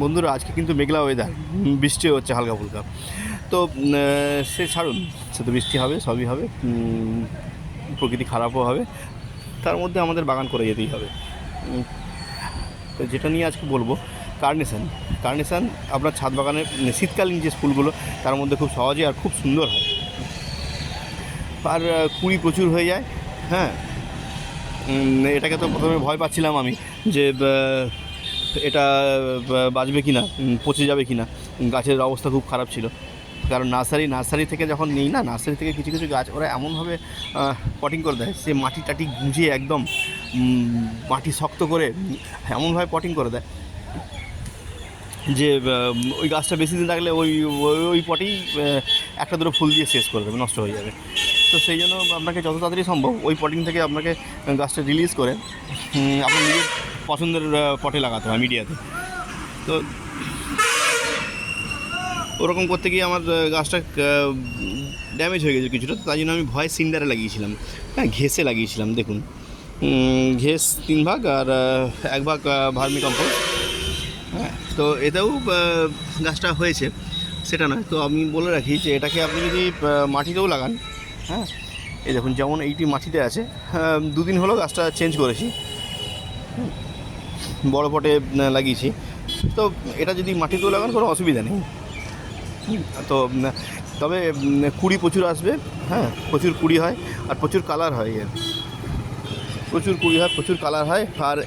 বন্ধুরা, আজকে কিন্তু মেঘলা ওয়েদার, বৃষ্টি হচ্ছে হালকা ফুলকা। তো সে ছাড়ুন, সে তো বৃষ্টি হবে, সবই হবে, প্রকৃতি খারাপও হবে, তার মধ্যে আমাদের বাগান করে যেতেই হবে। তো যেটা নিয়ে আজকে বলবো, কার্নেশন। কার্নেশন আপনার ছাদ বাগানে শীতকালীন যে ফুলগুলো, তার মধ্যে খুব সহজে আর খুব সুন্দর হয়, আর কুড়ি প্রচুর হয়ে যায়। হ্যাঁ, এটাকে তো প্রথমে ভয় পাচ্ছিলাম আমি, যে এটা বাঁচবে কি না, পচে যাবে কি না। গাছের অবস্থা খুব খারাপ ছিল, কারণ নার্সারি থেকে যখন নিই না, নার্সারি থেকে কিছু কিছু গাছ ওরা এমনভাবে পটিং করে দেয়, সে মাটি টাটি গুঁজিয়ে একদম মাটি শক্ত করে এমনভাবে পটিং করে দেয় যে ওই গাছটা বেশি দিন থাকলে ওই ওই পটেই একটা দুটো ফুল দিয়ে শেষ করে দেবে, নষ্ট হয়ে যাবে। তো সেই জন্য আপনাকে যত তাড়াতাড়ি সম্ভব ওই পটিং থেকে আপনাকে গাছটা রিলিজ করে আপনার নিজের পছন্দের পটে লাগাতে হয়, মিডিয়াতে। তো ওরকম করতে গিয়ে আমার গাছটা ড্যামেজ হয়ে গেছে কিছুটা, তাই জন্য আমি ভয় সিন্ডারে লাগিয়েছিলাম। হ্যাঁ, ঘেসে লাগিয়েছিলাম। দেখুন, ঘেস 3 ভাগ আর 1 ভাগ ভার্মি কম্পোস্ট। হ্যাঁ, তো এতেও গাছটা হয়েছে, সেটা নয়। তো আমি বলে রাখি যে এটাকে আপনি যদি মাটিতেও লাগান, হ্যাঁ, এই দেখুন যেমন এইটি মাটিতে আছে, 2 দিন হলো গাছটা চেঞ্জ করেছি, বড় পটে লাগিয়েছি। তো এটা যদি মাটিতেও লাগান কোনো অসুবিধা নেই। তো তবে কুড়ি প্রচুর আসবে। হ্যাঁ, প্রচুর কুড়ি হয় আর প্রচুর কালার হয়, এর প্রচুর কুড়ি হয়, প্রচুর কালার হয়। আর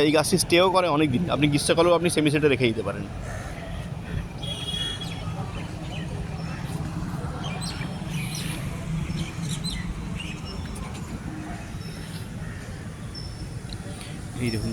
এই গাছটি স্টেও করে অনেক দিন, আপনি গ্রীষ্মকালেও আপনি সেমি সেটে রেখে দিতে পারেন। এই দেখুন।